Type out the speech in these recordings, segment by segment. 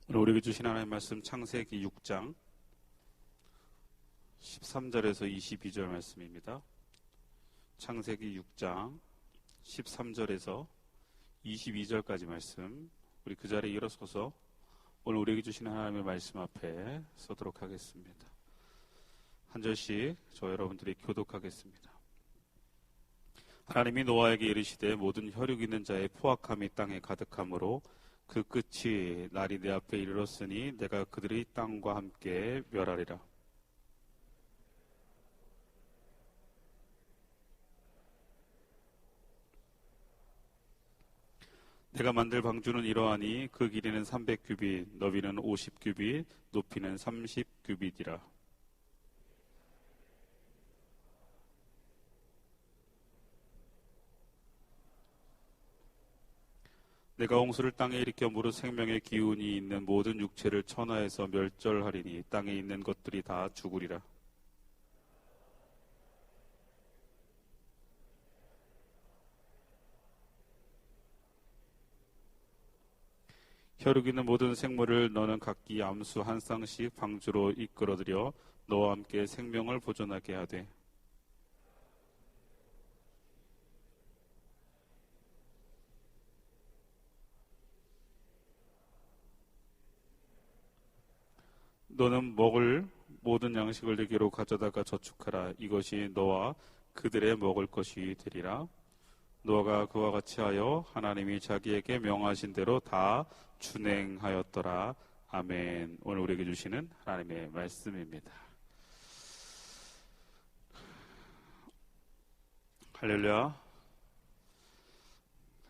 오늘 우리에게 주신 하나님의 말씀 창세기 6장 13절에서 22절 말씀입니다. 창세기 6장 13절에서 22절까지 말씀, 우리 그 자리에 일어서서 오늘 우리에게 주신 하나님의 말씀 앞에 서도록 하겠습니다. 한 절씩 저 여러분들이 교독하겠습니다. 하나님이 노아에게 이르시되 모든 혈육 있는 자의 포악함이 땅에 가득하므로 그 끝이 날이 내 앞에 이르렀으니 내가 그들의 땅과 함께 멸하리라. 내가 만들 방주는 이러하니 그 길이는 300규빗, 너비는 50규빗, 높이는 30규빗이라. 내가 홍수를 땅에 일으켜 무릇 생명의 기운이 있는 모든 육체를 천하에서 멸절하리니 땅에 있는 것들이 다 죽으리라. 혈육 있는 모든 생물을 너는 각기 암수 한 쌍씩 방주로 이끌어들여 너와 함께 생명을 보존하게 하되, 너는 먹을 모든 양식을 내게로 가져다가 저축하라. 이것이 너와 그들의 먹을 것이 되리라. 노아가 그와 같이 하여 하나님이 자기에게 명하신 대로 다 준행하였더라. 아멘. 오늘 우리에게 주시는 하나님의 말씀입니다. 할렐루야.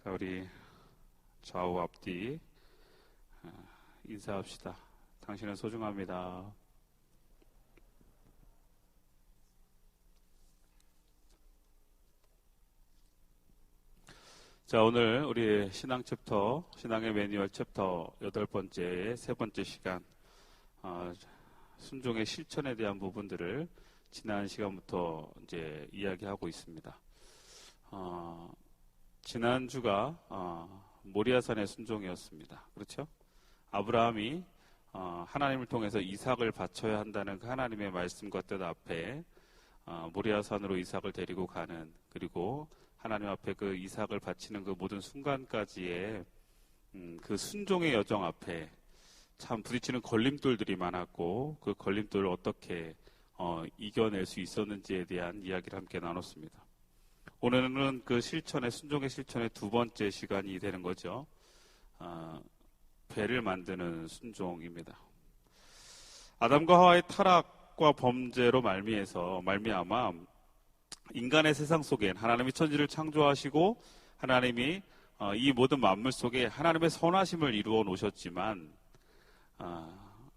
자, 우리 좌우 앞뒤 인사합시다. 당신은 소중합니다. 자, 오늘 우리 신앙 챕터, 신앙의 매뉴얼 챕터 8번째, 세 번째 시간, 순종의 실천에 대한 부분들을 지난 시간부터 이제 이야기하고 있습니다. 지난주가 모리아산의 순종이었습니다. 그렇죠? 아브라함이 하나님을 통해서 이삭을 바쳐야 한다는 그 하나님의 말씀과 뜻 앞에 모리아산으로 이삭을 데리고 가는, 그리고 하나님 앞에 그 이삭을 바치는 그 모든 순간까지의 그 순종의 여정 앞에 참 부딪히는 걸림돌들이 많았고, 그 걸림돌을 어떻게 이겨낼 수 있었는지에 대한 이야기를 함께 나눴습니다. 오늘은 그 실천의, 순종의 실천의 두 번째 시간이 되는 거죠. 배를 만드는 순종입니다. 아담과 하와의 타락과 범죄로 말미암아 인간의 세상 속엔 하나님이 천지를 창조하시고 하나님이 이 모든 만물 속에 하나님의 선하심을 이루어 놓으셨지만,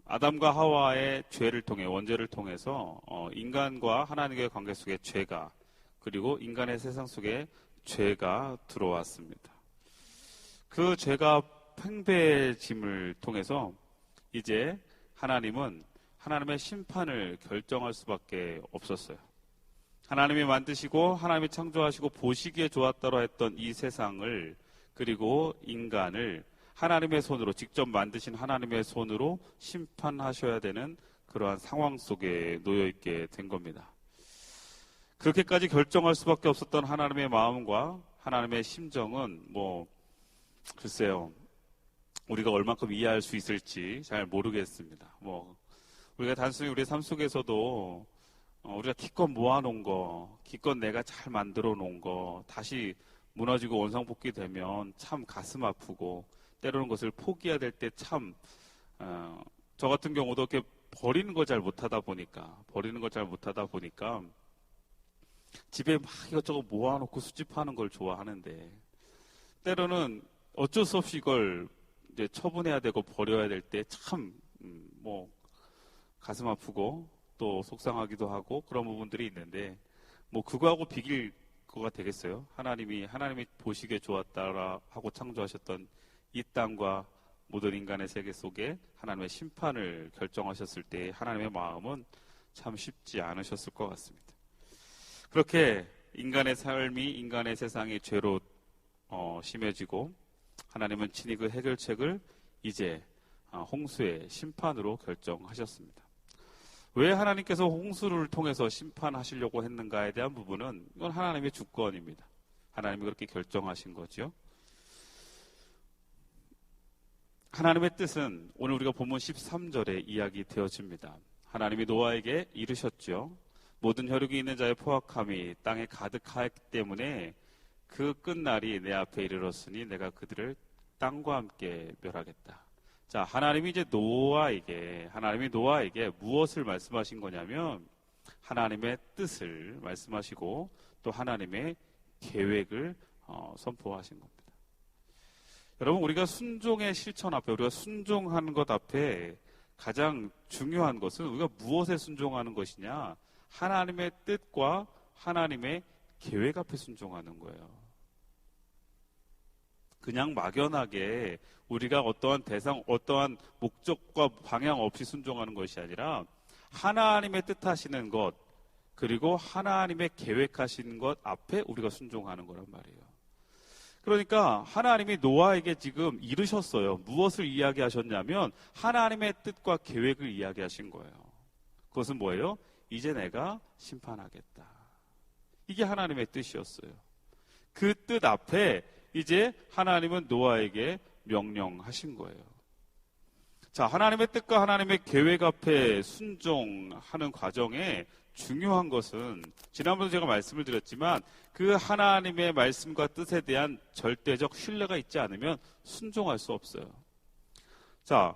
아담과 하와의 죄를 통해, 원죄를 통해서 인간과 하나님의 관계 속에 죄가, 그리고 인간의 세상 속에 죄가 들어왔습니다. 그 죄가 팽배해짐을 통해서 이제 하나님은 하나님의 심판을 결정할 수밖에 없었어요. 하나님이 만드시고 하나님이 창조하시고 보시기에 좋았다고 했던 이 세상을, 그리고 인간을 하나님의 손으로, 직접 만드신 하나님의 손으로 심판하셔야 되는 그러한 상황 속에 놓여있게 된 겁니다. 그렇게까지 결정할 수밖에 없었던 하나님의 마음과 하나님의 심정은 글쎄요, 우리가 얼만큼 이해할 수 있을지 잘 모르겠습니다. 우리가 단순히 우리 삶 속에서도 우리가 기껏 모아놓은 거, 기껏 내가 잘 만들어 놓은 거 다시 무너지고 원상복귀되면 참 가슴 아프고, 때로는 것을 포기해야 될 때 참 저 같은 경우도 이렇게 버리는 걸 잘 못하다 보니까 집에 막 이것저것 모아놓고 수집하는 걸 좋아하는데, 때로는 어쩔 수 없이 이걸 이제 처분해야 되고 버려야 될 때 참 가슴 아프고 또 속상하기도 하고 그런 부분들이 있는데, 그거하고 비길 거가 되겠어요? 하나님이 보시기에 좋았다라 하고 창조하셨던 이 땅과 모든 인간의 세계 속에 하나님의 심판을 결정하셨을 때 하나님의 마음은 참 쉽지 않으셨을 것 같습니다. 그렇게 인간의 삶이, 인간의 세상이 죄로 심해지고, 하나님은 친히 그 해결책을 이제 홍수의 심판으로 결정하셨습니다. 왜 하나님께서 홍수를 통해서 심판하시려고 했는가에 대한 부분은 이건 하나님의 주권입니다. 하나님이 그렇게 결정하신 거죠. 하나님의 뜻은 오늘 우리가 본문 13절에 이야기되어집니다. 하나님이 노아에게 이르셨죠. 모든 혈육이 있는 자의 포악함이 땅에 가득하였기 때문에 그 끝날이 내 앞에 이르렀으니 내가 그들을 땅과 함께 멸하겠다. 자, 하나님이 노아에게 무엇을 말씀하신 거냐면 하나님의 뜻을 말씀하시고 또 하나님의 계획을 선포하신 겁니다. 여러분, 우리가 순종의 실천 앞에, 우리가 순종하는 것 앞에 가장 중요한 것은 우리가 무엇에 순종하는 것이냐? 하나님의 뜻과 하나님의 계획 앞에 순종하는 거예요. 그냥 막연하게 우리가 어떠한 대상, 어떠한 목적과 방향 없이 순종하는 것이 아니라 하나님의 뜻하시는 것, 그리고 하나님의 계획하신 것 앞에 우리가 순종하는 거란 말이에요. 그러니까 하나님이 노아에게 지금 이르셨어요. 무엇을 이야기하셨냐면 하나님의 뜻과 계획을 이야기하신 거예요. 그것은 뭐예요? 이제 내가 심판하겠다. 이게 하나님의 뜻이었어요. 그 뜻 앞에 이제 하나님은 노아에게 명령하신 거예요. 자, 하나님의 뜻과 하나님의 계획 앞에 순종하는 과정에 중요한 것은 지난번에 제가 말씀을 드렸지만 그 하나님의 말씀과 뜻에 대한 절대적 신뢰가 있지 않으면 순종할 수 없어요. 자,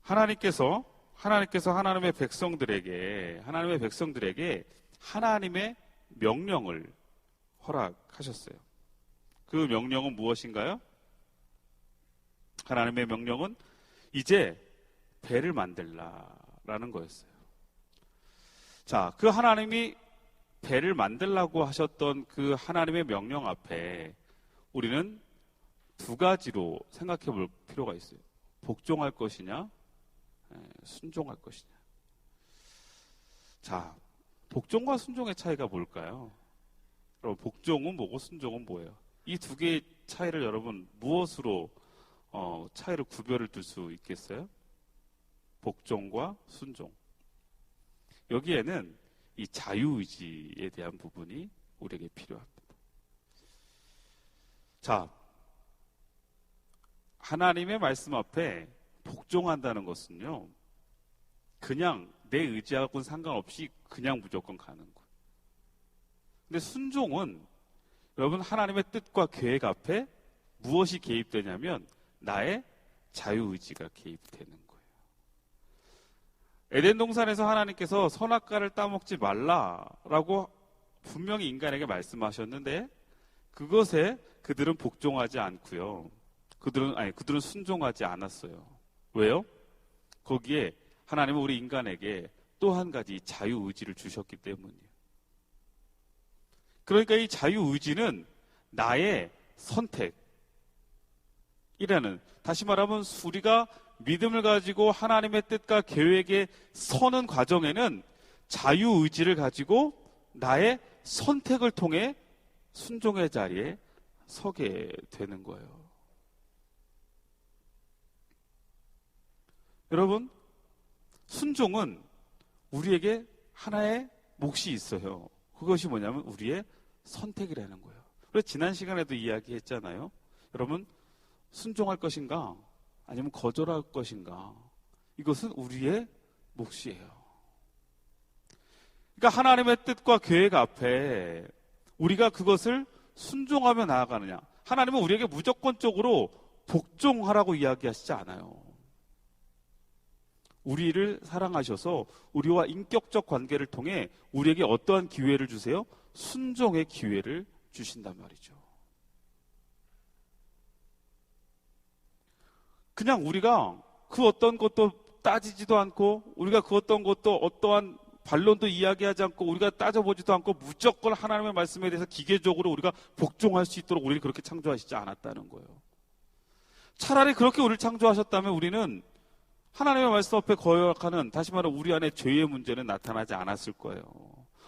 하나님께서 하나님의 백성들에게 하나님의 명령을 허락하셨어요. 그 명령은 무엇인가요? 하나님의 명령은 이제 배를 만들라라는 거였어요. 자, 그 하나님이 배를 만들라고 하셨던 그 하나님의 명령 앞에 우리는 두 가지로 생각해 볼 필요가 있어요. 복종할 것이냐, 순종할 것이냐. 자, 복종과 순종의 차이가 뭘까요? 여러분, 복종은 뭐고 순종은 뭐예요? 이 두 개의 차이를 여러분 무엇으로 차이를 구별을 둘 수 있겠어요? 복종과 순종. 여기에는 이 자유의지에 대한 부분이 우리에게 필요합니다. 자, 하나님의 말씀 앞에 복종한다는 것은요, 그냥 내 의지하고는 상관없이 그냥 무조건 가는 거예요. 근데 순종은 여러분 하나님의 뜻과 계획 앞에 무엇이 개입되냐면 나의 자유의지가 개입되는 거예요. 에덴 동산에서 하나님께서 선악과를 따먹지 말라라고 분명히 인간에게 말씀하셨는데 그것에 그들은 복종하지 않고요. 그들은 순종하지 않았어요. 왜요? 거기에 하나님은 우리 인간에게 또 한 가지 자유의지를 주셨기 때문이에요. 그러니까 이 자유의지는 나의 선택이라는, 다시 말하면 우리가 믿음을 가지고 하나님의 뜻과 계획에 서는 과정에는 자유의지를 가지고 나의 선택을 통해 순종의 자리에 서게 되는 거예요. 여러분, 순종은 우리에게 하나의 몫이 있어요. 그것이 뭐냐면 우리의 선택이라는 거예요. 그래서 지난 시간에도 이야기했잖아요. 여러분, 순종할 것인가 아니면 거절할 것인가, 이것은 우리의 몫이에요. 그러니까 하나님의 뜻과 계획 앞에 우리가 그것을 순종하며 나아가느냐. 하나님은 우리에게 무조건적으로 복종하라고 이야기하시지 않아요. 우리를 사랑하셔서 우리와 인격적 관계를 통해 우리에게 어떠한 기회를 주세요? 순종의 기회를 주신단 말이죠. 그냥 우리가 그 어떤 것도 따지지도 않고 우리가 그 어떤 것도 어떠한 반론도 이야기하지 않고 우리가 따져보지도 않고 무조건 하나님의 말씀에 대해서 기계적으로 우리가 복종할 수 있도록 우리를 그렇게 창조하시지 않았다는 거예요. 차라리 그렇게 우리를 창조하셨다면 우리는 하나님의 말씀 앞에 거역하는, 다시 말해 우리 안에 죄의 문제는 나타나지 않았을 거예요.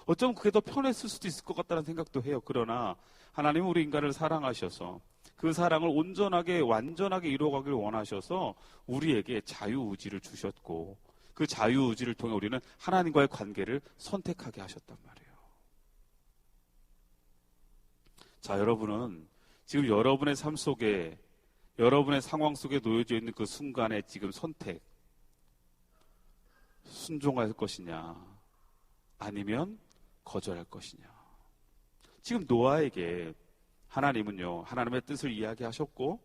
어쩌면 그게 더 편했을 수도 있을 것 같다는 생각도 해요. 그러나 하나님은 우리 인간을 사랑하셔서 그 사랑을 온전하게 완전하게 이루어가길 원하셔서 우리에게 자유의지를 주셨고 그 자유의지를 통해 우리는 하나님과의 관계를 선택하게 하셨단 말이에요. 자, 여러분은 지금 여러분의 삶 속에 여러분의 상황 속에 놓여져 있는 그 순간에 지금 선택 순종할 것이냐 아니면 거절할 것이냐. 지금 노아에게 하나님은요, 하나님의 뜻을 이야기하셨고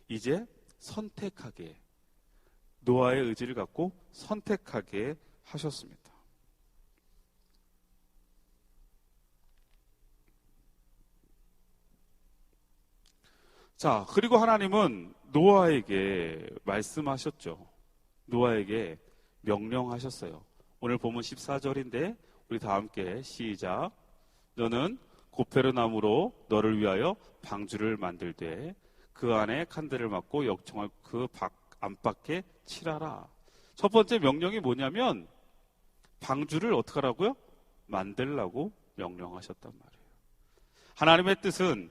이제 선택하게 노아의 의지를 갖고 선택하게 하셨습니다. 자, 그리고 하나님은 노아에게 말씀하셨죠. 노아에게 명령하셨어요. 오늘 본문 14절인데 우리 다 함께 시작. 너는 고페르나무로 너를 위하여 방주를 만들되 그 안에 칸들을 막고 역청을 그 안팎에 칠하라. 첫 번째 명령이 뭐냐면 방주를 어떻게 하라고요? 만들라고 명령하셨단 말이에요. 하나님의 뜻은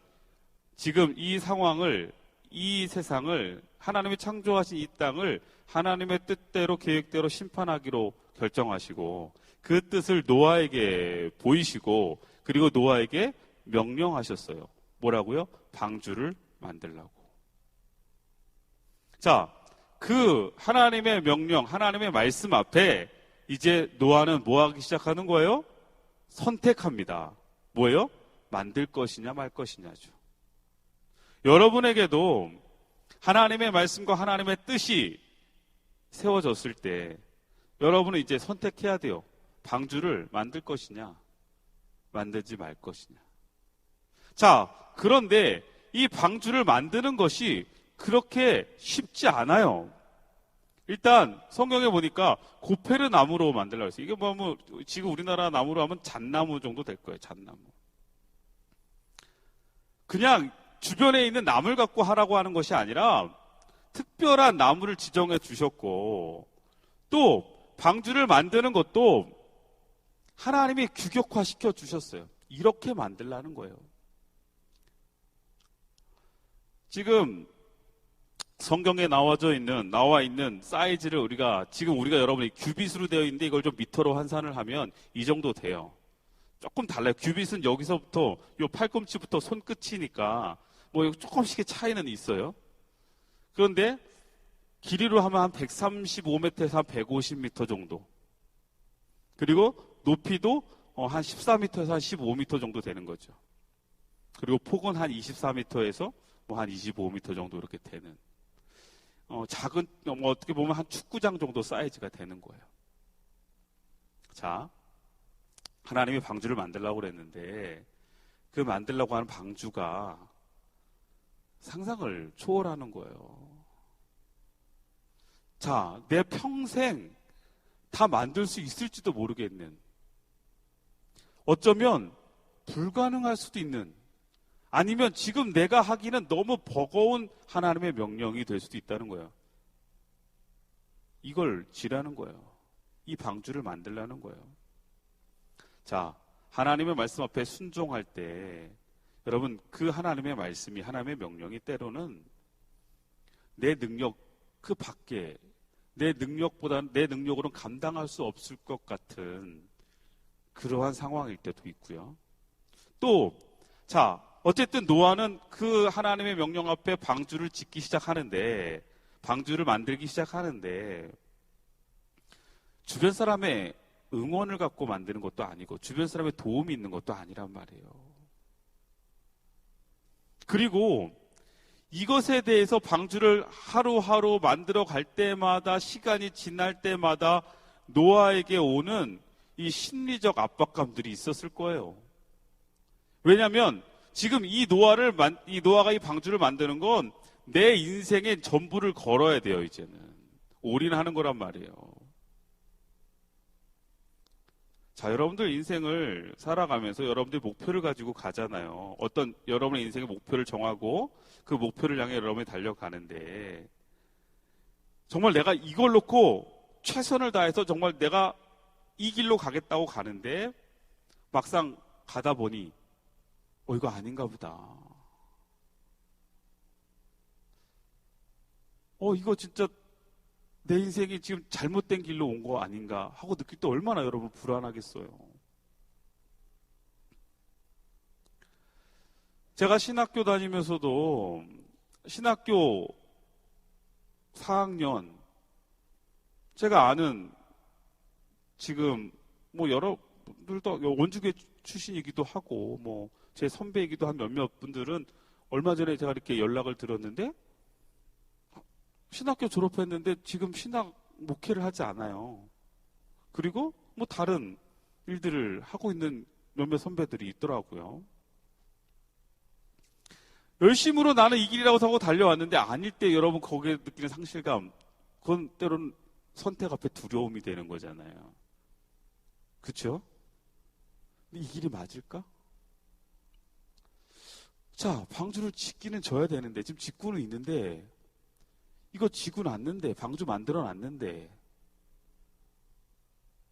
지금 이 상황을, 이 세상을, 하나님이 창조하신 이 땅을 하나님의 뜻대로 계획대로 심판하기로 결정하시고 그 뜻을 노아에게 보이시고 그리고 노아에게 명령하셨어요. 뭐라고요? 방주를 만들라고. 자, 그 하나님의 명령, 하나님의 말씀 앞에 이제 노아는 뭐 하기 시작하는 거예요? 선택합니다. 뭐예요? 만들 것이냐 말 것이냐죠. 여러분에게도 하나님의 말씀과 하나님의 뜻이 세워졌을 때 여러분은 이제 선택해야 돼요. 방주를 만들 것이냐 만들지 말 것이냐. 자, 그런데 이 방주를 만드는 것이 그렇게 쉽지 않아요. 일단 성경에 보니까 고페르 나무로 만들라고 했어요. 이게 뭐 지금 우리나라 나무로 하면 잣나무 정도 될 거예요. 잣나무. 그냥 주변에 있는 나무를 갖고 하라고 하는 것이 아니라 특별한 나무를 지정해 주셨고 또 방주를 만드는 것도 하나님이 규격화시켜 주셨어요. 이렇게 만들라는 거예요. 지금 성경에 나와 있는 사이즈를 지금 우리가 여러분이 규빗으로 되어 있는데 이걸 좀 미터로 환산을 하면 이 정도 돼요. 조금 달라요. 규빗은 여기서부터 요 팔꿈치부터 손끝이니까 뭐 조금씩의 차이는 있어요. 그런데 길이로 하면 한 135m에서 한 150m 정도. 그리고 높이도 한 14m에서 한 15m 정도 되는 거죠. 그리고 폭은 한 24m에서 뭐 한 25m 정도 이렇게 되는. 작은, 어떻게 보면 한 축구장 정도 사이즈가 되는 거예요. 자, 하나님이 방주를 만들려고 그랬는데 그 만들려고 하는 방주가 상상을 초월하는 거예요. 자, 내 평생 다 만들 수 있을지도 모르겠는, 어쩌면 불가능할 수도 있는, 아니면 지금 내가 하기는 너무 버거운 하나님의 명령이 될 수도 있다는 거예요. 이걸 지라는 거예요. 이 방주를 만들라는 거예요. 자, 하나님의 말씀 앞에 순종할 때 여러분 그 하나님의 말씀이, 하나님의 명령이 때로는 내 능력 그 밖에, 내 능력으로는 감당할 수 없을 것 같은 그러한 상황일 때도 있고요. 또, 자, 어쨌든 노아는 그 하나님의 명령 앞에 방주를 짓기 시작하는데, 방주를 만들기 시작하는데, 주변 사람의 응원을 갖고 만드는 것도 아니고, 주변 사람의 도움이 있는 것도 아니란 말이에요. 그리고 이것에 대해서 방주를 하루하루 만들어 갈 때마다, 시간이 지날 때마다 노아에게 오는 이 심리적 압박감들이 있었을 거예요. 왜냐하면 지금 이 노아가 이 방주를 만드는 건 내 인생의 전부를 걸어야 돼요. 이제는 올인하는 거란 말이에요. 자, 여러분들 인생을 살아가면서 여러분들 목표를 가지고 가잖아요. 어떤 여러분의 인생의 목표를 정하고 그 목표를 향해 여러분이 달려가는데, 정말 내가 이걸 놓고 최선을 다해서 정말 내가 이 길로 가겠다고 가는데 막상 가다 보니 이거 아닌가 보다. 이거 진짜 내 인생이 지금 잘못된 길로 온 거 아닌가 하고 느낄 때 얼마나 여러분 불안하겠어요. 제가 신학교 다니면서도 신학교 4학년 제가 아는 지금 여러분들도 원주교 출신이기도 하고 제 선배이기도 한 몇몇 분들은 얼마 전에 제가 이렇게 연락을 들었는데 신학교 졸업했는데 지금 신학 목회를 하지 않아요. 그리고 다른 일들을 하고 있는 몇몇 선배들이 있더라고요. 열심으로 나는 이 길이라고 하고 달려왔는데 아닐 때 여러분 거기에 느끼는 상실감, 그건 때로는 선택 앞에 두려움이 되는 거잖아요. 그렇죠? 이 길이 맞을까? 자, 방주를 짓기는 져야 되는데 지금 짓고는 있는데 이거 지고 놨는데 방주 만들어 놨는데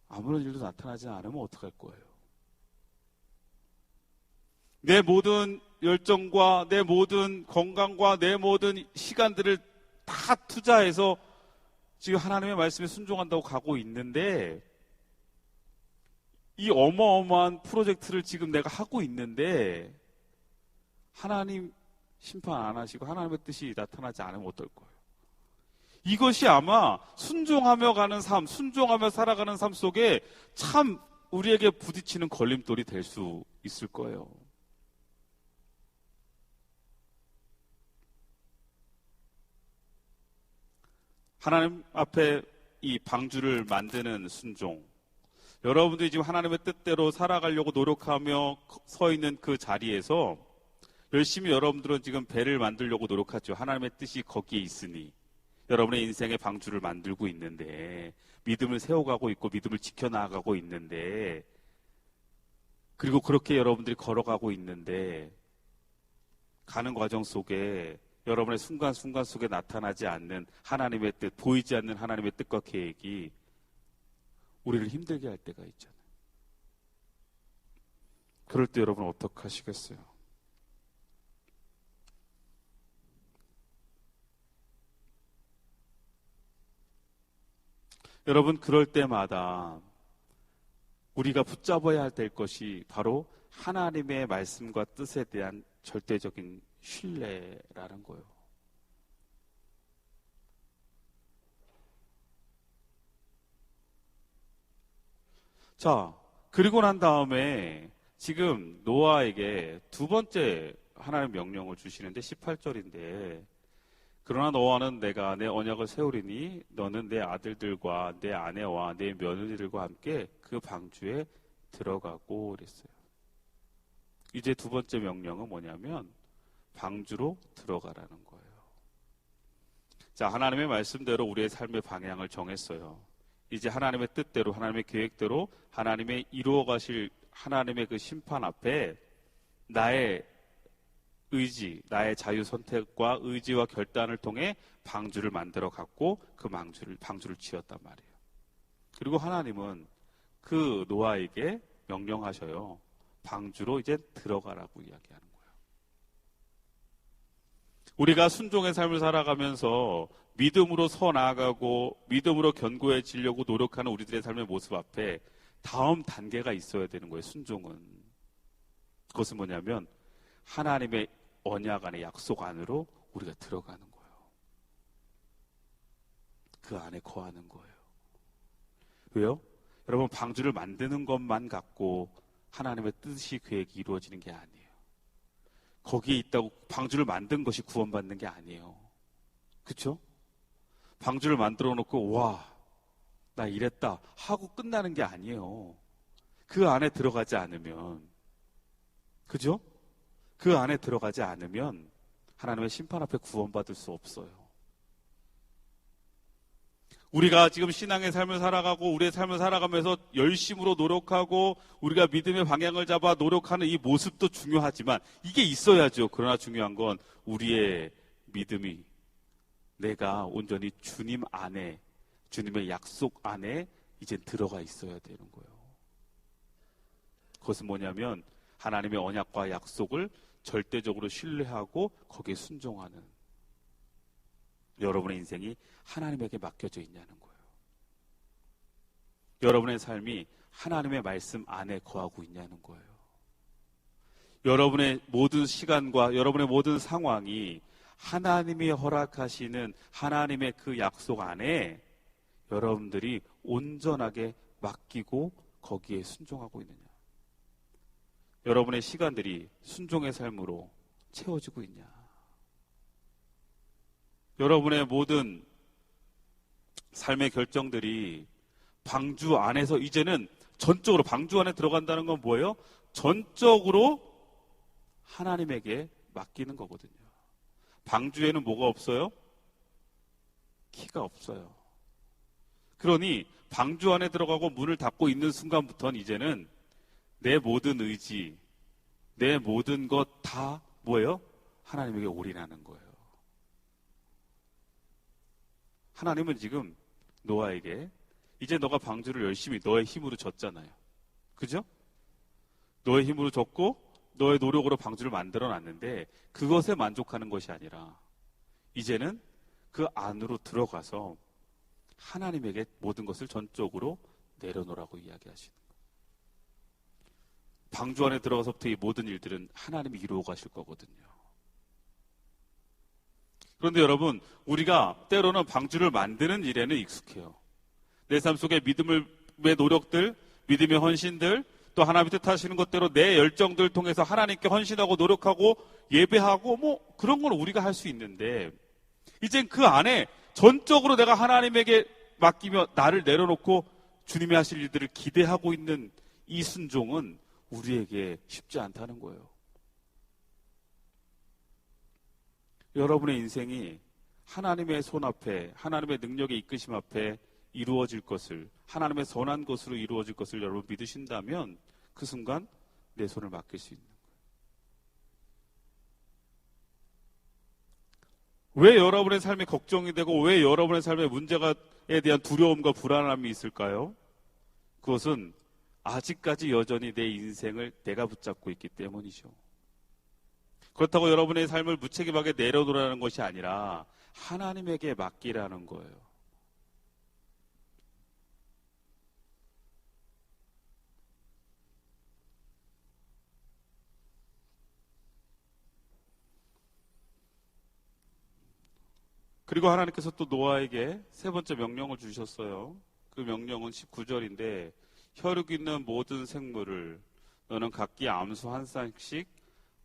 아무런 일도 나타나지 않으면 어떡할 거예요? 내 모든 열정과 내 모든 건강과 내 모든 시간들을 다 투자해서 지금 하나님의 말씀에 순종한다고 가고 있는데 이 어마어마한 프로젝트를 지금 내가 하고 있는데 하나님 심판 안 하시고 하나님의 뜻이 나타나지 않으면 어떨 거예요? 이것이 아마 순종하며 가는 삶, 순종하며 살아가는 삶 속에 참 우리에게 부딪히는 걸림돌이 될 수 있을 거예요. 하나님 앞에 이 방주를 만드는 순종. 여러분들이 지금 하나님의 뜻대로 살아가려고 노력하며 서 있는 그 자리에서 열심히 여러분들은 지금 배를 만들려고 노력하죠. 하나님의 뜻이 거기에 있으니. 여러분의 인생의 방주를 만들고 있는데, 믿음을 세워가고 있고, 믿음을 지켜나가고 있는데, 그리고 그렇게 여러분들이 걸어가고 있는데, 가는 과정 속에 여러분의 순간순간 속에 나타나지 않는 하나님의 뜻, 보이지 않는 하나님의 뜻과 계획이 우리를 힘들게 할 때가 있잖아요. 그럴 때 여러분 어떻게 하시겠어요? 여러분, 그럴 때마다 우리가 붙잡아야 될 것이 바로 하나님의 말씀과 뜻에 대한 절대적인 신뢰라는 거예요. 자, 그리고 난 다음에 지금 노아에게 두 번째 하나님 명령을 주시는데 18절인데 그러나 너와는 내가 내 언약을 세우리니 너는 내 아들들과 내 아내와 내 며느리들과 함께 그 방주에 들어가고 그랬어요. 이제 두 번째 명령은 뭐냐면 방주로 들어가라는 거예요. 자, 하나님의 말씀대로 우리의 삶의 방향을 정했어요. 이제 하나님의 뜻대로 하나님의 계획대로 하나님의 이루어 가실 하나님의 그 심판 앞에 나의 의지, 나의 자유 선택과 의지와 결단을 통해 방주를 만들어 갖고 그 방주를 지었단 말이에요. 그리고 하나님은 그 노아에게 명령하셔요. 방주로 이제 들어가라고 이야기하는 거예요. 우리가 순종의 삶을 살아가면서 믿음으로 서 나아가고 믿음으로 견고해지려고 노력하는 우리들의 삶의 모습 앞에 다음 단계가 있어야 되는 거예요. 순종은. 그것은 뭐냐면 하나님의 언약 안에 약속 안으로 우리가 들어가는 거예요. 그 안에 거하는 거예요. 왜요? 여러분, 방주를 만드는 것만 갖고 하나님의 뜻이 계획이 이루어지는 게 아니에요. 거기에 있다고 방주를 만든 것이 구원받는 게 아니에요. 그렇죠? 방주를 만들어 놓고 와, 나 이랬다 하고 끝나는 게 아니에요. 그 안에 들어가지 않으면, 그죠? 그 안에 들어가지 않으면 하나님의 심판 앞에 구원받을 수 없어요. 우리가 지금 신앙의 삶을 살아가고 우리의 삶을 살아가면서 열심으로 노력하고 우리가 믿음의 방향을 잡아 노력하는 이 모습도 중요하지만 이게 있어야죠. 그러나 중요한 건 우리의 믿음이 내가 온전히 주님 안에, 주님의 약속 안에 이제 들어가 있어야 되는 거예요. 그것은 뭐냐면 하나님의 언약과 약속을 절대적으로 신뢰하고 거기에 순종하는 여러분의 인생이 하나님에게 맡겨져 있냐는 거예요. 여러분의 삶이 하나님의 말씀 안에 거하고 있냐는 거예요. 여러분의 모든 시간과 여러분의 모든 상황이 하나님이 허락하시는 하나님의 그 약속 안에 여러분들이 온전하게 맡기고 거기에 순종하고 있느냐? 여러분의 시간들이 순종의 삶으로 채워지고 있냐? 여러분의 모든 삶의 결정들이 방주 안에서 이제는 전적으로 방주 안에 들어간다는 건 뭐예요? 전적으로 하나님에게 맡기는 거거든요. 방주에는 뭐가 없어요? 키가 없어요. 그러니 방주 안에 들어가고 문을 닫고 있는 순간부터는 이제는 내 모든 의지, 내 모든 것 다 뭐예요? 하나님에게 올인하는 거예요. 하나님은 지금 노아에게 이제 너가 방주를 열심히 너의 힘으로 졌잖아요. 그죠? 너의 힘으로 졌고 너의 노력으로 방주를 만들어 놨는데 그것에 만족하는 것이 아니라 이제는 그 안으로 들어가서 하나님에게 모든 것을 전적으로 내려놓으라고 이야기하시는 거예요. 방주 안에 들어가서부터 이 모든 일들은 하나님이 이루어 가실 거거든요. 그런데 여러분, 우리가 때로는 방주를 만드는 일에는 익숙해요. 내 삶 속에 믿음의 노력들, 믿음의 헌신들, 또 하나님이 뜻하시는 것대로 내 열정들을 통해서 하나님께 헌신하고 노력하고 예배하고 뭐 그런 건 우리가 할 수 있는데 이젠 그 안에 전적으로 내가 하나님에게 맡기며 나를 내려놓고 주님이 하실 일들을 기대하고 있는 이 순종은 우리에게 쉽지 않다는 거예요. 여러분의 인생이 하나님의 손 앞에, 하나님의 능력의 이끄심 앞에 이루어질 것을, 하나님의 선한 것으로 이루어질 것을 여러분 믿으신다면 그 순간 내 손을 맡길 수 있는 거예요. 왜 여러분의 삶에 걱정이 되고 왜 여러분의 삶에 문제에 대한 두려움과 불안함이 있을까요? 그것은 아직까지 여전히 내 인생을 내가 붙잡고 있기 때문이죠. 그렇다고 여러분의 삶을 무책임하게 내려놓으라는 것이 아니라 하나님에게 맡기라는 거예요. 그리고 하나님께서 또 노아에게 세 번째 명령을 주셨어요. 그 명령은 19절인데 혈육 있는 모든 생물을 너는 각기 암수 한 쌍씩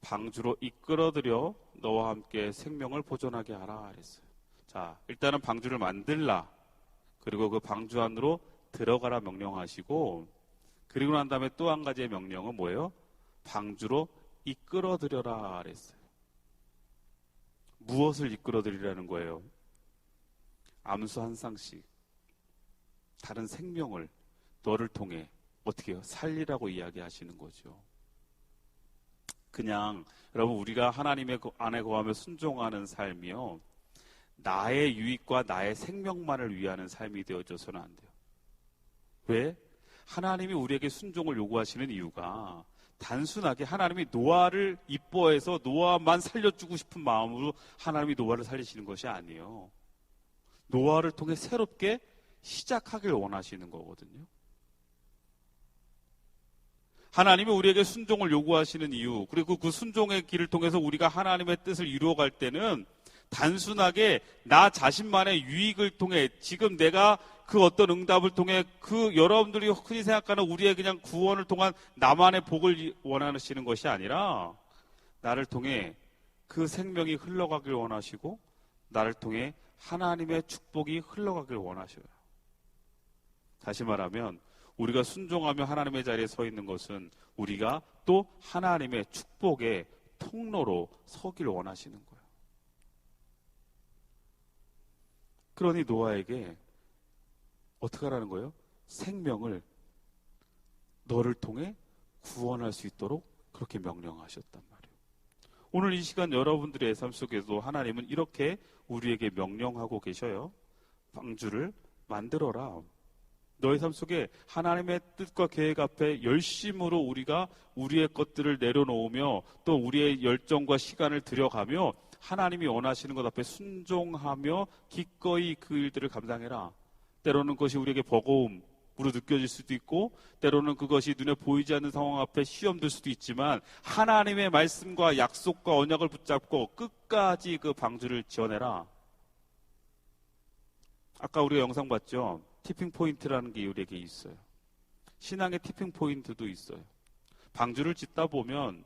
방주로 이끌어들여 너와 함께 생명을 보존하게 하라 그랬어요. 자, 일단은 방주를 만들라. 그리고 그 방주 안으로 들어가라 명령하시고 그리고 난 다음에 또 한 가지의 명령은 뭐예요? 방주로 이끌어들여라 그랬어요. 무엇을 이끌어들이라는 거예요? 암수 한 쌍씩 다른 생명을 너를 통해 어떻게 해요? 살리라고 이야기하시는 거죠. 그냥 여러분 우리가 하나님의 안에 거하며 순종하는 삶이요, 나의 유익과 나의 생명만을 위하는 삶이 되어져서는 안 돼요. 왜? 하나님이 우리에게 순종을 요구하시는 이유가 단순하게 하나님이 노아를 이뻐해서 노아만 살려주고 싶은 마음으로 하나님이 노아를 살리시는 것이 아니에요. 노아를 통해 새롭게 시작하길 원하시는 거거든요. 하나님이 우리에게 순종을 요구하시는 이유, 그리고 그 순종의 길을 통해서 우리가 하나님의 뜻을 이루어갈 때는 단순하게 나 자신만의 유익을 통해 지금 내가 그 어떤 응답을 통해 그 여러분들이 흔히 생각하는 우리의 그냥 구원을 통한 나만의 복을 원하시는 것이 아니라 나를 통해 그 생명이 흘러가길 원하시고 나를 통해 하나님의 축복이 흘러가길 원하셔요. 다시 말하면 우리가 순종하며 하나님의 자리에 서 있는 것은 우리가 또 하나님의 축복의 통로로 서길 원하시는 거예요. 그러니 노아에게 어떻게 하라는 거예요? 생명을 너를 통해 구원할 수 있도록 그렇게 명령하셨단 말이에요. 오늘 이 시간 여러분들의 삶 속에도 하나님은 이렇게 우리에게 명령하고 계셔요. 방주를 만들어라. 너의 삶 속에 하나님의 뜻과 계획 앞에 열심으로 우리가 우리의 것들을 내려놓으며 또 우리의 열정과 시간을 들여가며 하나님이 원하시는 것 앞에 순종하며 기꺼이 그 일들을 감당해라. 때로는 그것이 우리에게 버거움으로 느껴질 수도 있고 때로는 그것이 눈에 보이지 않는 상황 앞에 시험될 수도 있지만 하나님의 말씀과 약속과 언약을 붙잡고 끝까지 그 방주를 지어내라. 아까 우리가 영상 봤죠? 티핑 포인트라는 게 우리에게 있어요. 신앙의 티핑 포인트도 있어요. 방주를 짓다 보면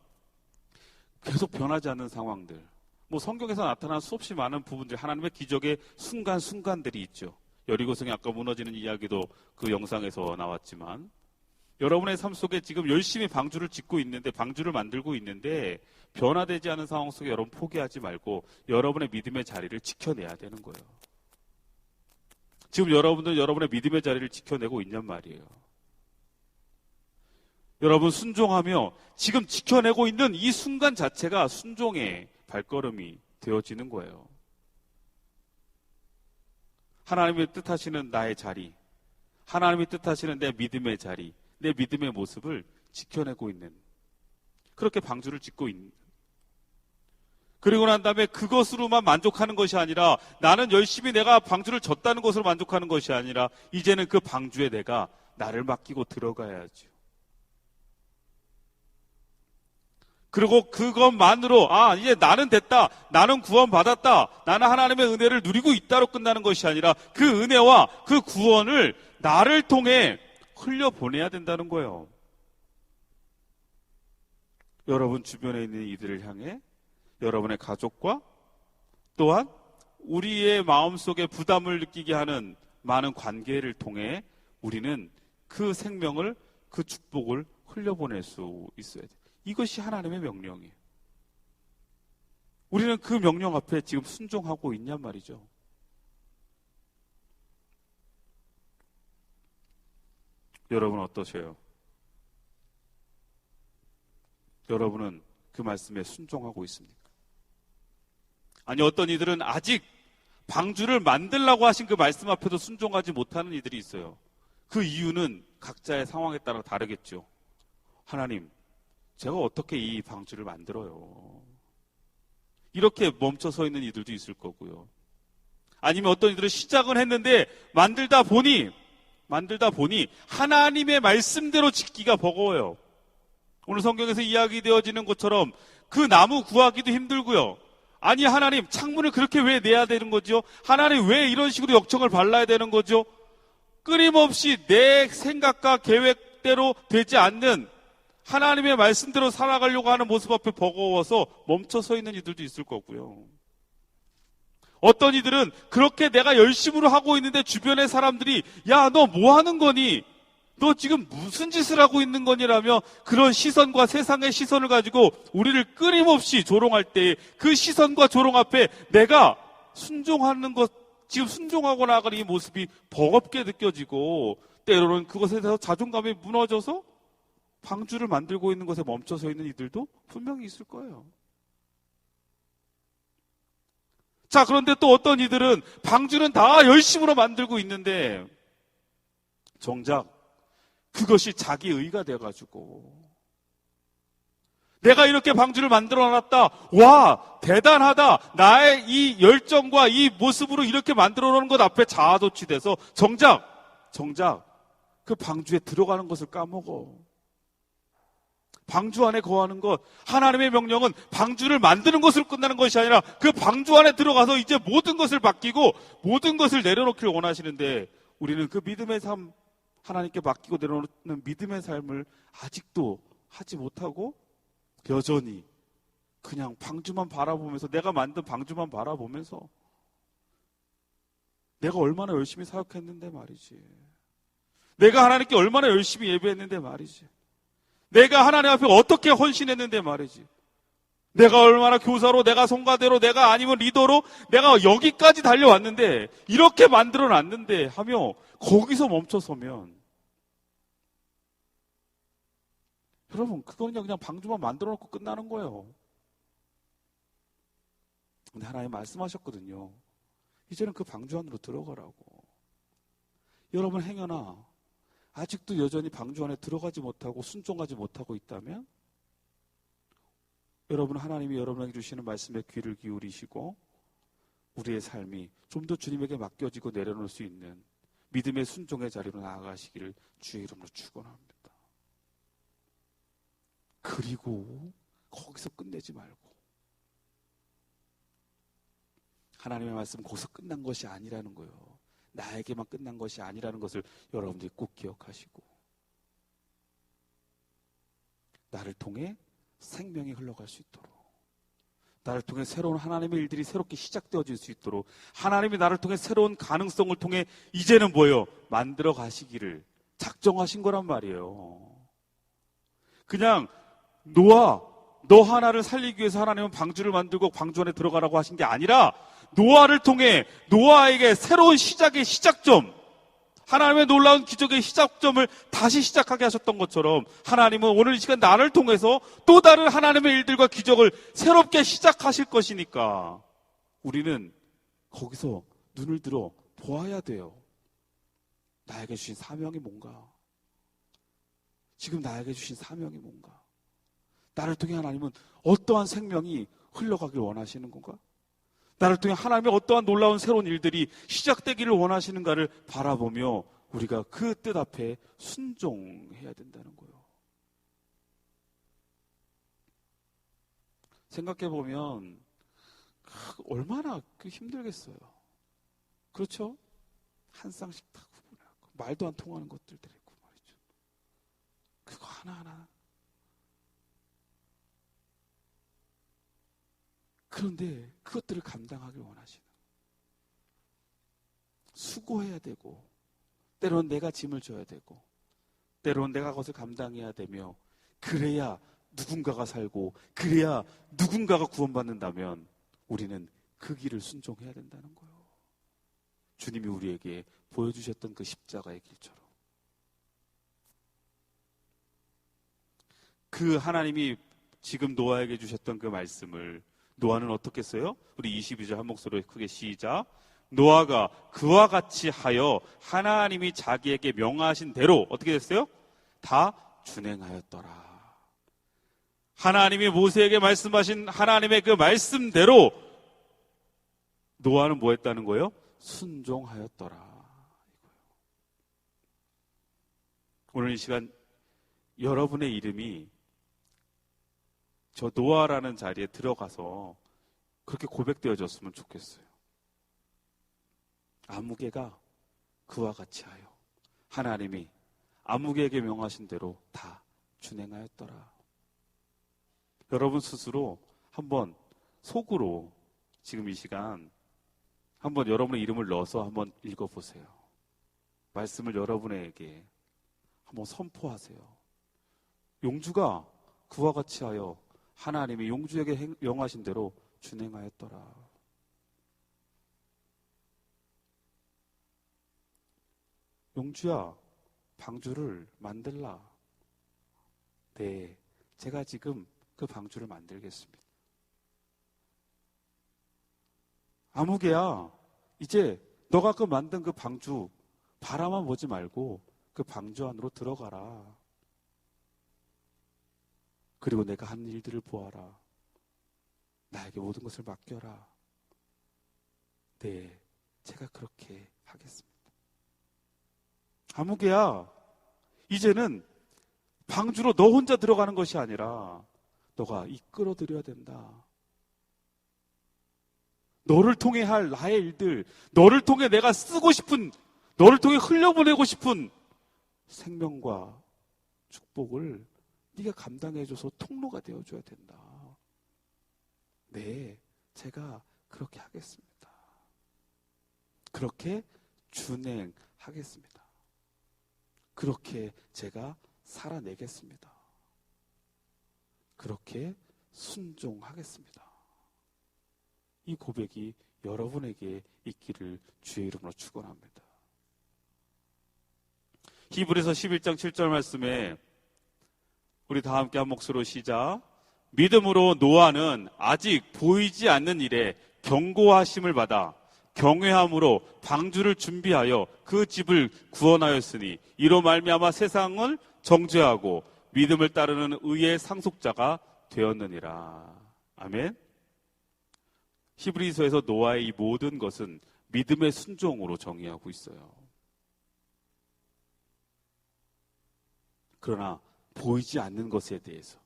계속 변하지 않는 상황들, 성경에서 나타난 수없이 많은 부분들, 하나님의 기적의 순간순간들이 있죠. 여리고성이 아까 무너지는 이야기도 그 영상에서 나왔지만 여러분의 삶 속에 지금 열심히 방주를 짓고 있는데, 방주를 만들고 있는데 변화되지 않은 상황 속에 여러분 포기하지 말고 여러분의 믿음의 자리를 지켜내야 되는 거예요. 지금 여러분들은 여러분의 믿음의 자리를 지켜내고 있냔 말이에요. 여러분 순종하며 지금 지켜내고 있는 이 순간 자체가 순종의 발걸음이 되어지는 거예요. 하나님의 뜻하시는 나의 자리, 하나님의 뜻하시는 내 믿음의 자리, 내 믿음의 모습을 지켜내고 있는, 그렇게 방주를 짓고 있는, 그리고 난 다음에 그것으로만 만족하는 것이 아니라 나는 열심히 내가 방주를 졌다는 것으로 만족하는 것이 아니라 이제는 그 방주에 내가 나를 맡기고 들어가야죠. 그리고 그것만으로 이제 나는 됐다, 나는 구원받았다, 나는 하나님의 은혜를 누리고 있다로 끝나는 것이 아니라 그 은혜와 그 구원을 나를 통해 흘려보내야 된다는 거예요. 여러분 주변에 있는 이들을 향해, 여러분의 가족과 또한 우리의 마음속에 부담을 느끼게 하는 많은 관계를 통해 우리는 그 생명을, 그 축복을 흘려보낼 수 있어야 돼요. 이것이 하나님의 명령이에요. 우리는 그 명령 앞에 지금 순종하고 있냔 말이죠. 여러분 어떠세요? 여러분은 그 말씀에 순종하고 있습니까? 아니, 어떤 이들은 아직 방주를 만들라고 하신 그 말씀 앞에도 순종하지 못하는 이들이 있어요. 그 이유는 각자의 상황에 따라 다르겠죠. 하나님, 제가 어떻게 이 방주를 만들어요? 이렇게 멈춰 서 있는 이들도 있을 거고요. 아니면 어떤 이들은 시작은 했는데 만들다 보니 하나님의 말씀대로 짓기가 버거워요. 오늘 성경에서 이야기되어지는 것처럼 그 나무 구하기도 힘들고요. 아니, 하나님, 창문을 그렇게 왜 내야 되는 거죠? 하나님, 왜 이런 식으로 역청을 발라야 되는 거죠? 끊임없이 내 생각과 계획대로 되지 않는 하나님의 말씀대로 살아가려고 하는 모습 앞에 버거워서 멈춰 서 있는 이들도 있을 거고요. 어떤 이들은 그렇게 내가 열심으로 하고 있는데 주변의 사람들이 야, 너 뭐 하는 거니? 너 지금 무슨 짓을 하고 있는 거니라며 그런 시선과 세상의 시선을 가지고 우리를 끊임없이 조롱할 때 그 시선과 조롱 앞에 내가 순종하는 것, 지금 순종하고 나가는 이 모습이 버겁게 느껴지고 때로는 그것에 대해서 자존감이 무너져서 방주를 만들고 있는 것에 멈춰서 있는 이들도 분명히 있을 거예요. 자, 그런데 또 어떤 이들은 방주는 다 열심으로 만들고 있는데 정작 그것이 자기 의가 돼가지고 내가 이렇게 방주를 만들어놨다, 와 대단하다, 나의 이 열정과 이 모습으로 이렇게 만들어놓은 것 앞에 자아도취돼서 정작 그 방주에 들어가는 것을 까먹어. 방주 안에 거하는 것, 하나님의 명령은 방주를 만드는 것으로 끝나는 것이 아니라 그 방주 안에 들어가서 이제 모든 것을 맡기고 모든 것을 내려놓기를 원하시는데 우리는 그 믿음의 삶, 하나님께 맡기고 내려놓는 믿음의 삶을 아직도 하지 못하고 여전히 그냥 방주만 바라보면서, 내가 만든 방주만 바라보면서 내가 얼마나 열심히 사역했는데 말이지, 내가 하나님께 얼마나 열심히 예배했는데 말이지, 내가 하나님 앞에 어떻게 헌신했는데 말이지, 내가 얼마나 교사로, 내가 성가대로, 내가 아니면 리더로 내가 여기까지 달려왔는데 이렇게 만들어놨는데 하며 거기서 멈춰서면 여러분 그건 그냥 방주만 만들어놓고 끝나는 거예요. 근데 하나님 말씀하셨거든요. 이제는 그 방주 안으로 들어가라고. 여러분 행여나 아직도 여전히 방주 안에 들어가지 못하고 순종하지 못하고 있다면 여러분, 하나님이 여러분에게 주시는 말씀에 귀를 기울이시고 우리의 삶이 좀 더 주님에게 맡겨지고 내려놓을 수 있는 믿음의 순종의 자리로 나아가시기를 주의 이름으로 축원합니다. 그리고 거기서 끝내지 말고 하나님의 말씀은 거기서 끝난 것이 아니라는 거예요. 나에게만 끝난 것이 아니라는 것을 여러분들이 꼭 기억하시고 나를 통해 생명이 흘러갈 수 있도록, 나를 통해 새로운 하나님의 일들이 새롭게 시작되어질 수 있도록, 하나님이 나를 통해 새로운 가능성을 통해 이제는 뭐예요? 만들어 가시기를 작정하신 거란 말이에요. 그냥 노아, 너 하나를 살리기 위해서 하나님은 방주를 만들고 방주 안에 들어가라고 하신 게 아니라 노아를 통해 노아에게 새로운 시작의 시작점, 하나님의 놀라운 기적의 시작점을 다시 시작하게 하셨던 것처럼 하나님은 오늘 이 시간 나를 통해서 또 다른 하나님의 일들과 기적을 새롭게 시작하실 것이니까 우리는 거기서 눈을 들어 보아야 돼요. 나에게 주신 사명이 뭔가? 지금 나에게 주신 사명이 뭔가? 나를 통해 하나님은 어떠한 생명이 흘러가길 원하시는 건가? 나를 통해 하나님의 어떠한 놀라운 새로운 일들이 시작되기를 원하시는가를 바라보며 우리가 그 뜻 앞에 순종해야 된다는 거예요. 생각해보면 얼마나 힘들겠어요. 그렇죠? 한 쌍씩 다 구분하고 말도 안 통하는 것들도 있고 말이죠. 그거 하나하나. 그런데 그것들을 감당하길 원하시는, 수고해야 되고 때로는 내가 짐을 져야 되고 때로는 내가 그것을 감당해야 되며 그래야 누군가가 살고 그래야 누군가가 구원받는다면 우리는 그 길을 순종해야 된다는 거예요. 주님이 우리에게 보여주셨던 그 십자가의 길처럼. 그 하나님이 지금 노아에게 주셨던 그 말씀을 노아는 어떻게 했어요? 우리 22절 한 목소리로 크게 시작. 노아가 그와 같이 하여 하나님이 자기에게 명하신 대로 어떻게 됐어요? 다 준행하였더라. 하나님이 모세에게 말씀하신 하나님의 그 말씀대로 노아는 뭐 했다는 거예요? 순종하였더라. 오늘 이 시간 여러분의 이름이 저 노아라는 자리에 들어가서 그렇게 고백되어졌으면 좋겠어요. 아무개가 그와 같이 하여 하나님이 아무개에게 명하신 대로 다 준행하였더라. 여러분 스스로 한번 속으로 지금 이 시간 한번 여러분의 이름을 넣어서 한번 읽어보세요. 말씀을 여러분에게 한번 선포하세요. 용주가 그와 같이 하여 하나님이 용주에게 명하신 대로 준행하였더라. 용주야, 방주를 만들라. 네, 제가 지금 그 방주를 만들겠습니다. 아무개야, 이제 너가 그 만든 그 방주 바라만 보지 말고 그 방주 안으로 들어가라. 그리고 내가 한 일들을 보아라. 나에게 모든 것을 맡겨라. 네, 제가 그렇게 하겠습니다. 아무개야, 이제는 방주로 너 혼자 들어가는 것이 아니라 너가 이끌어드려야 된다. 너를 통해 할 나의 일들, 너를 통해 내가 쓰고 싶은, 너를 통해 흘려보내고 싶은 생명과 축복을 네가 감당해줘서 통로가 되어줘야 된다. 네, 제가 그렇게 하겠습니다. 그렇게 준행하겠습니다. 그렇게 제가 살아내겠습니다. 그렇게 순종하겠습니다. 이 고백이 여러분에게 있기를 주의 이름으로 축원합니다. 히브리서 11장 7절 말씀에 우리 다 함께 한 목소리로 시작. 믿음으로 노아는 아직 보이지 않는 일에 경고하심을 받아 경외함으로 방주를 준비하여 그 집을 구원하였으니 이로 말미암아 세상을 정죄하고 믿음을 따르는 의의 상속자가 되었느니라. 아멘. 히브리서에서 노아의 이 모든 것은 믿음의 순종으로 정의하고 있어요. 그러나 보이지 않는 것에 대해서,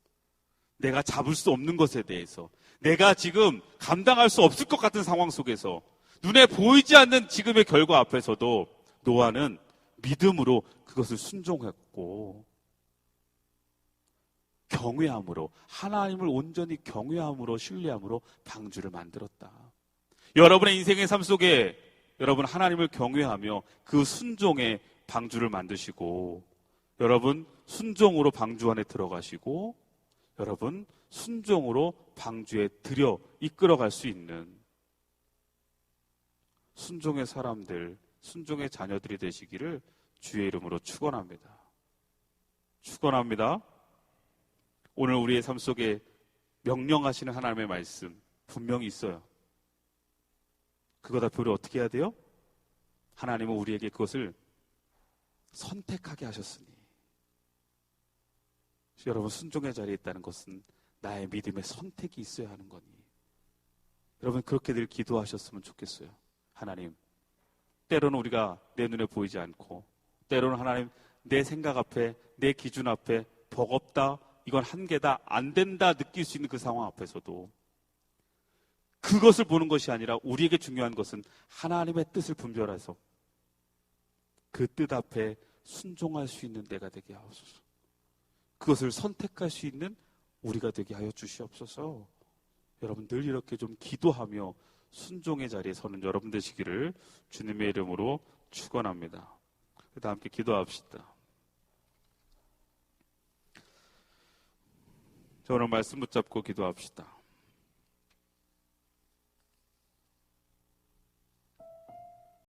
내가 잡을 수 없는 것에 대해서, 내가 지금 감당할 수 없을 것 같은 상황 속에서, 눈에 보이지 않는 지금의 결과 앞에서도 노아는 믿음으로 그것을 순종했고 경외함으로, 하나님을 온전히 경외함으로, 신뢰함으로 방주를 만들었다. 여러분의 인생의 삶 속에 여러분 하나님을 경외하며 그 순종의 방주를 만드시고, 여러분 순종으로 방주 안에 들어가시고, 여러분 순종으로 방주에 들여 이끌어갈 수 있는 순종의 사람들, 순종의 자녀들이 되시기를 주의 이름으로 축원합니다. 축원합니다. 오늘 우리의 삶 속에 명령하시는 하나님의 말씀 분명히 있어요. 그거 앞에 우리 어떻게 해야 돼요? 하나님은 우리에게 그것을 선택하게 하셨으니, 여러분 순종의 자리에 있다는 것은 나의 믿음의 선택이 있어야 하는 거니, 여러분 그렇게 늘 기도하셨으면 좋겠어요. 하나님, 때로는 우리가 내 눈에 보이지 않고, 때로는 하나님 내 생각 앞에, 내 기준 앞에 버겁다, 이건 한계다, 안 된다 느낄 수 있는 그 상황 앞에서도 그것을 보는 것이 아니라 우리에게 중요한 것은 하나님의 뜻을 분별해서 그 뜻 앞에 순종할 수 있는 내가 되게 하옵소서. 그것을 선택할 수 있는 우리가 되게 하여 주시옵소서. 여러분 늘 이렇게 좀 기도하며 순종의 자리에 서는 여러분 되시기를 주님의 이름으로 축원합니다. 다 함께 기도합시다. 자, 오늘 말씀 붙잡고 기도합시다.